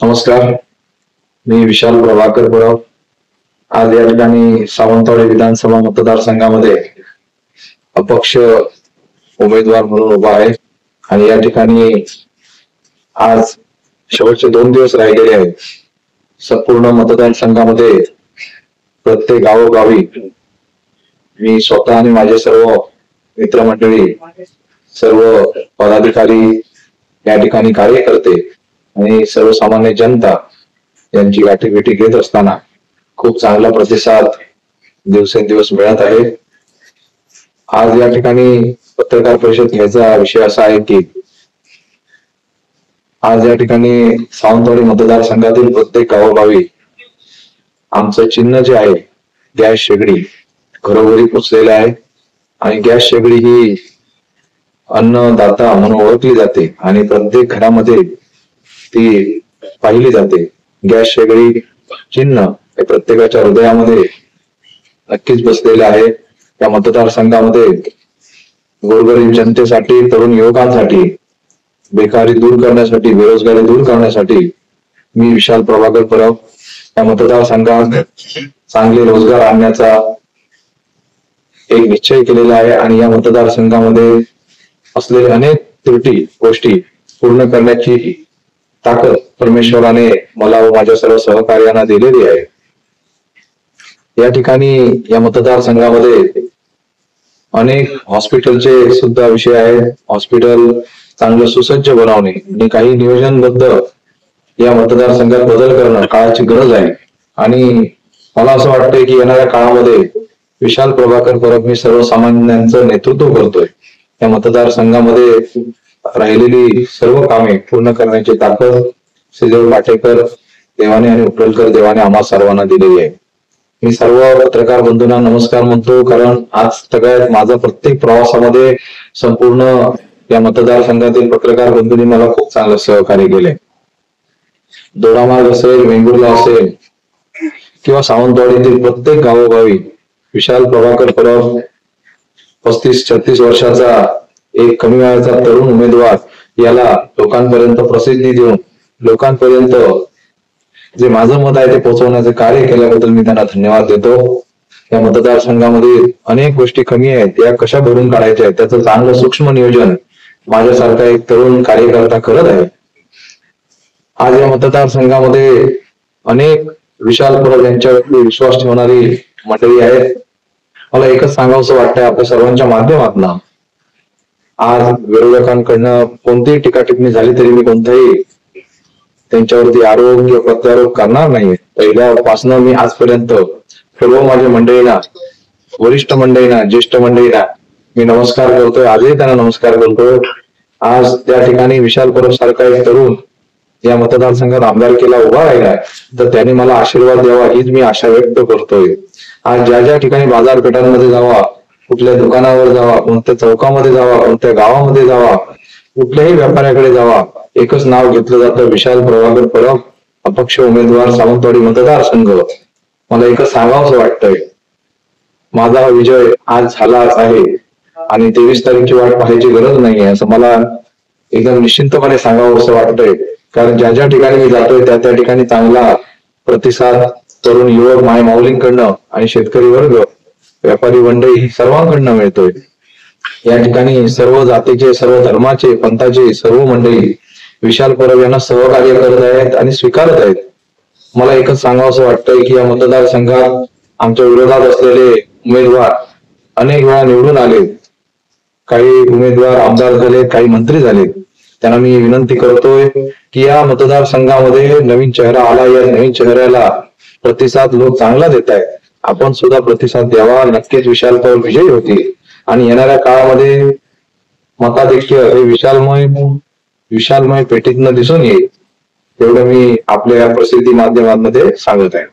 नमस्कार, मी विशाल प्रभाकर पुरव. आज या ठिकाणी सावंतवाडी विधानसभा मतदारसंघामध्ये अपक्ष उमेदवार म्हणून उभा आहे आणि या ठिकाणी आज शेवटचे 2 दिवस राहिलेले आहेत. संपूर्ण मतदारसंघामध्ये प्रत्येक गावोगावी मी स्वतः आणि माझे सर्व मित्रमंडळी, सर्व पदाधिकारी, या ठिकाणी कार्यकर्ते आणि सर्वसामान्य जनता यांची गाठीभेटी घेत असताना खूप चांगला प्रतिसाद दिवसेंदिवस मिळत आहे. आज या ठिकाणी पत्रकार परिषद घ्यायचा विषय असा आहे की आज या ठिकाणी सावंतवाडी मतदारसंघातील प्रत्येक गावोगावी आमचं चिन्ह जे आहे गॅस शेगडी घरोघरी पोचलेलं आहे आणि गॅस शेगडी ही अन्नदाता म्हणून ओळखली जाते आणि प्रत्येक घरामध्ये ती पाहिली जाते. गॅस शेगडी चिन्ह हे प्रत्येकाच्या हृदयामध्ये नक्कीच बसलेलं आहे. या मतदारसंघामध्ये गोरगरीब जनतेसाठी, तरुण युवकांसाठी, बेकारी दूर करण्यासाठी, बेरोजगारी दूर करण्यासाठी मी विशाल प्रभाकर पुरव या मतदारसंघात चांगले रोजगार आणण्याचा एक निश्चय केलेला आहे आणि या मतदारसंघामध्ये असलेले अनेक त्रुटी गोष्टी पूर्ण करण्याची ताकद परमेश्वराने मला व माझ्या सर्व सहकार्यांना दिलेली आहे. या ठिकाणी या मतदारसंघामध्ये अनेक हॉस्पिटलचे सुद्धा विषय आहेत. हॉस्पिटल चांगलं सुसज्ज बनवणे आणि काही नियोजनबद्ध या मतदारसंघात बदल करणं काळाची गरज आहे आणि मला असं वाटतंय की येणाऱ्या काळामध्ये विशाल प्रभाकर परब मी सर्वसामान्यांचं नेतृत्व करतोय. या मतदारसंघामध्ये राहिलेली सर्व कामे पूर्ण करण्याची ताकद श्रीदेव पाटेकर देवाने आणि उपलकर देवाने आम्हा सर्वांना दिलेली आहे. मी सर्व पत्रकार बंधूंना नमस्कार म्हणतो, कारण आज सगळ्यात माझा प्रत्येक प्रवासामध्ये संपूर्ण या मतदारसंघातील पत्रकार बंधूंनी मला खूप चांगलं सहकार्य केले. दोडामार्ग असेल, वेंगुर्ला असेल किंवा सावंतवाडीतील प्रत्येक गावोगावी विशाल प्रभाकर परब 35-36 वर्षाचा एक कमी वयाचा तरुण उमेदवार याला लोकांपर्यंत प्रसिद्धी देऊन लोकांपर्यंत जे माझं मत आहे ते पोहोचवण्याचे कार्य केल्याबद्दल मी त्यांना धन्यवाद देतो. या मतदारसंघामध्ये अनेक गोष्टी कमी आहेत, या कशा भरून काढायच्या आहेत त्याचं चांगलं सूक्ष्म नियोजन माझ्यासारखा एक तरुण कार्यकर्ता करत आहे. आज या मतदारसंघामध्ये अनेक विशाल परब यांच्यावरती विश्वास ठेवणारी मंडळी आहेत. मला एकच सांगावंसं वाटतंय आपल्या सर्वांच्या माध्यमातून, आज विरोधकांकडनं कोणतीही टीका टिप्पणी झाली तरी मी कोणताही त्यांच्यावरती आरोप किंवा प्रत्यारोप करणार नाही. पहिल्यापासून मी आजपर्यंत सर्व माझ्या मंडळींना, वरिष्ठ मंडळींना, ज्येष्ठ मंडळींना मी नमस्कार करतोय. आजही त्यांना नमस्कार करतोय. आज त्या ठिकाणी विशाल परब सारखा एक तरुण या मतदारसंघात आमदारकीला उभा राहिला तर त्यांनी मला आशीर्वाद द्यावा हीच मी आशा व्यक्त करतोय. आज ज्या ज्या ठिकाणी बाजारपेठांमध्ये जावा, कुठल्या दुकानावर जावा, कोणत्या चौकामध्ये जावा, कोणत्या गावामध्ये जावा, कुठल्याही व्यापाऱ्याकडे जावा, एकच नाव घेतलं जातं, विशाल प्रभाकर परब, अपक्ष उमेदवार, सावंतवाडी मतदारसंघ. मला एकच सांगावंसं वाटतंय, माझा हा विजय आज झालाच आहे आणि 23 तारीखची वाट पाहायची गरज नाहीये असं मला एकदम निश्चिंतपणे सांगावंसं वाटतंय. कारण ज्या ज्या ठिकाणी मी जातोय त्या त्या ठिकाणी चांगला प्रतिसाद तरुण युवक, मायमाऊलींकडनं आणि शेतकरी वर्ग, व्यापारी मंडळी सर्वांकडनं मिळतोय. या ठिकाणी सर्व जातीचे, सर्व धर्माचे, पंथाचे सर्व मंडळी विशाल परब यांना सहकार्य करत आहेत आणि स्वीकारत आहेत. मला एकच सांगावंसं वाटतंय की या मतदारसंघात आमच्या विरोधात असलेले उमेदवार अनेक वेळा निवडून आले, काही उमेदवार आमदार झाले, काही मंत्री झाले. त्यांना मी विनंती करतोय की या मतदारसंघामध्ये नवीन चेहरा आला, या नवीन चेहऱ्याला प्रतिसाद लोक चांगला देत आहेत, आपण सुद्धा प्रतिसाद द्यावा. नक्कीच विशाल परब विजयी होतील आणि येणाऱ्या काळामध्ये मताधिक्य हे विशालमय पेटीतनं दिसून येईल. एवढं मी आपल्या या प्रसिद्धी माध्यमांमध्ये सांगत आहे.